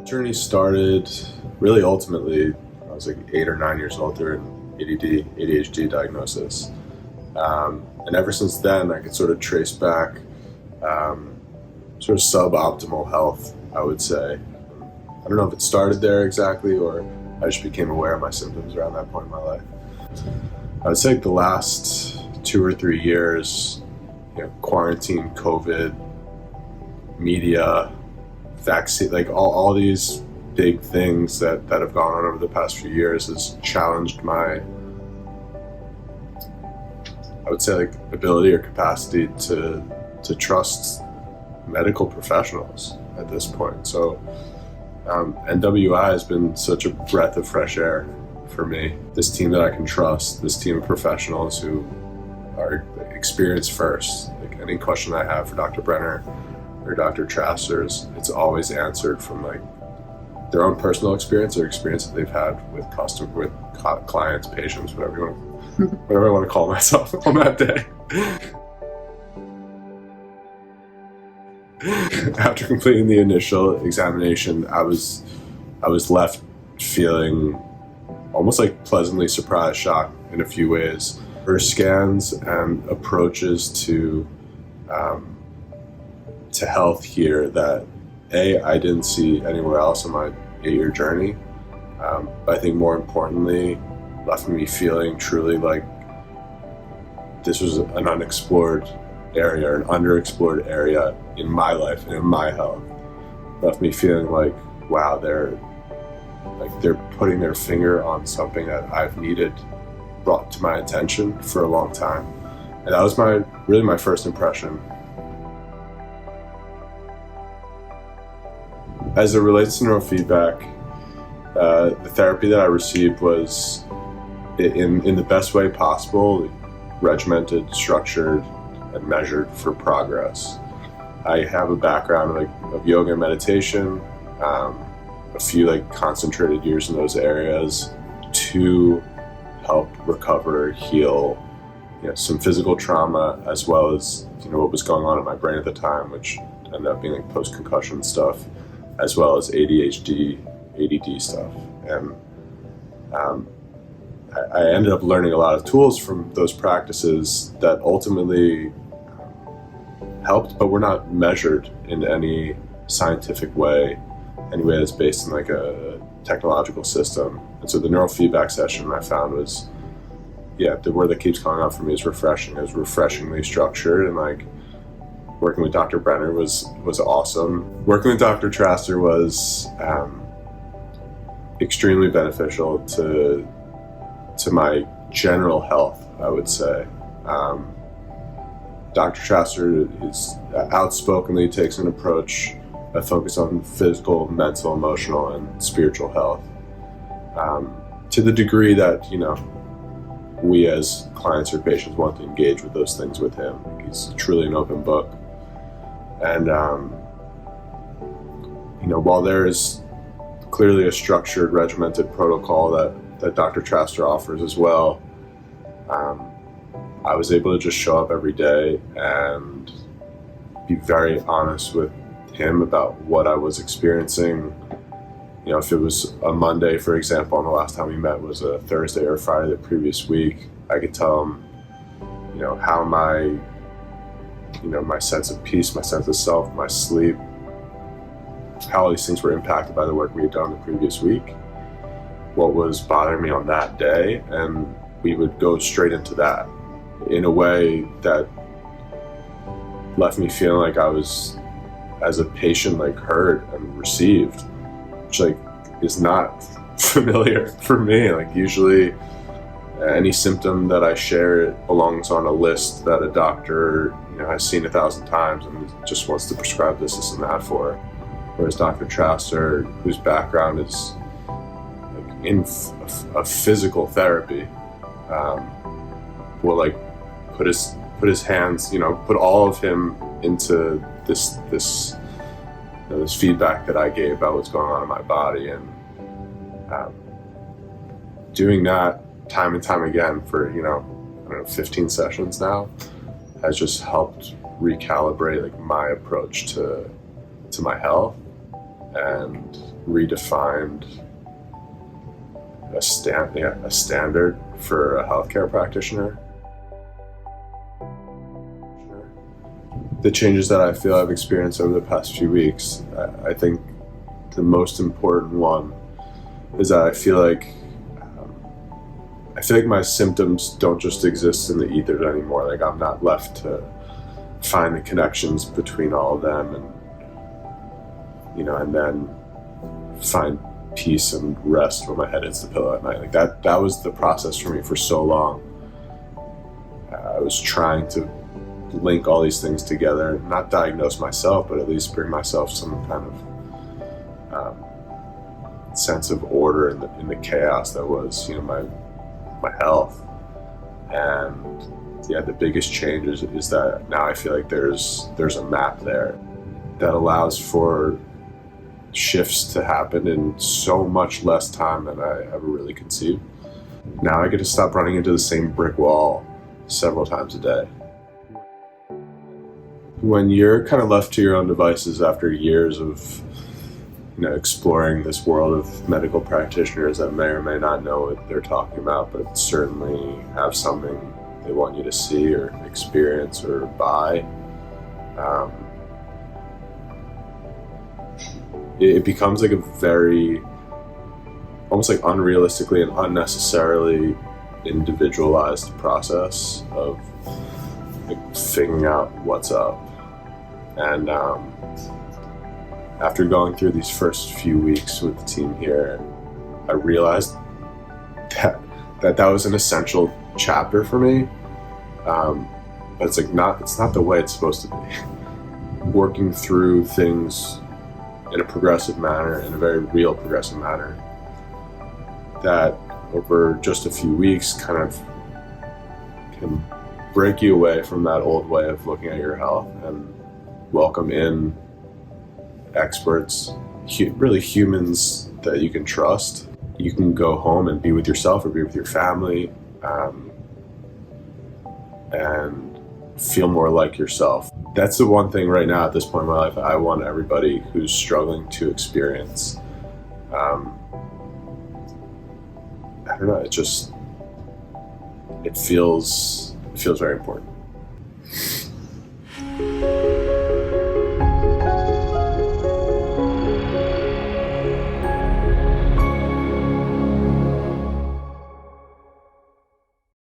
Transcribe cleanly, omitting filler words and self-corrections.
Journey started really ultimately, I was like 8 or 9 years old through an ADHD diagnosis. And ever since then, I could sort of trace back sort of suboptimal health, I would say. I don't know if it started there exactly, or I just became aware of my symptoms around that point in my life. I would say the last 2 or 3 years, quarantine, COVID, media, vaccine, like all these big things that have gone on over the past few years has challenged my, I would say, like ability or capacity to trust medical professionals at this point. So NWI has been such a breath of fresh air for me. This team that I can trust, this team of professionals who are experienced first. Like any question I have for Dr. Brenner or Dr. Traster's, it's always answered from like their own personal experience or experience that they've had with clients, patients, whatever I want to call myself on that day. After completing the initial examination, I was left feeling almost like pleasantly surprised, shocked in a few ways. Her scans and approaches to health here that I didn't see anywhere else in my 8-year journey. But I think more importantly, left me feeling truly like this was an unexplored area or an underexplored area in my life and in my health. Left me feeling like, wow, they're putting their finger on something that I've needed, brought to my attention for a long time. And that was really my first impression. As it relates to neurofeedback, the therapy that I received was in the best way possible, regimented, structured, and measured for progress. I have a background of yoga and meditation, a few concentrated years in those areas to help recover, heal, some physical trauma, as well as what was going on in my brain at the time, which ended up being post-concussion stuff, as well as ADHD, ADD stuff. And I ended up learning a lot of tools from those practices that ultimately helped, but were not measured in any scientific way, any way that's based in a technological system. And so the neurofeedback session I found was, the word that keeps coming up for me is refreshing. It was refreshingly structured, and working with Dr. Brenner was awesome. Working with Dr. Traster was extremely beneficial to my general health, I would say. Dr. Traster outspokenly takes an approach that focuses on physical, mental, emotional, and spiritual health. To the degree that, we as clients or patients want to engage with those things with him. He's truly an open book. And, while there is clearly a structured, regimented protocol that Dr. Traster offers as well, I was able to just show up every day and be very honest with him about what I was experiencing. If it was a Monday, for example, and the last time we met was a Thursday or Friday the previous week, I could tell him, how my sense of peace, my sense of self, my sleep, how all these things were impacted by the work we had done the previous week, what was bothering me on that day, and we would go straight into that in a way that left me feeling like I was, as a patient, heard and received, which is not familiar for me. Usually any symptom that I share, it belongs on a list that a doctor has seen 1,000 times and just wants to prescribe this and that for. Whereas Dr. Traster, whose background is in a physical therapy, will put his hands, put all of him into this feedback that I gave about what's going on in my body, and doing that time and time again for 15 sessions now has just helped recalibrate my approach to my health, and redefined a standard for a healthcare practitioner. The changes that I feel I've experienced over the past few weeks, I think the most important one is that I feel like my symptoms don't just exist in the ethers anymore. Like, I'm not left to find the connections between all of them and then find peace and rest when my head hits the pillow at night. Like that was the process for me for so long. I was trying to link all these things together, not diagnose myself, but at least bring myself some kind of sense of order in the chaos that was, my health. And the biggest change is that now I feel like there's a map there that allows for shifts to happen in so much less time than I ever really conceived. Now I get to stop running into the same brick wall several times a day. When you're kind of left to your own devices after years of exploring this world of medical practitioners that may or may not know what they're talking about, but certainly have something they want you to see or experience or buy, it becomes like a very, almost like unrealistically and unnecessarily individualized process of figuring out what's up. And after going through these first few weeks with the team here, I realized that was an essential chapter for me. But it's not the way it's supposed to be. Working through things in a progressive manner, in a very real progressive manner, that over just a few weeks kind of can break you away from that old way of looking at your health and welcome in experts, really humans that you can trust. You can go home and be with yourself or be with your family, and feel more like yourself. That's the one thing right now at this point in my life I want everybody who's struggling to experience. I don't know, it feels very important.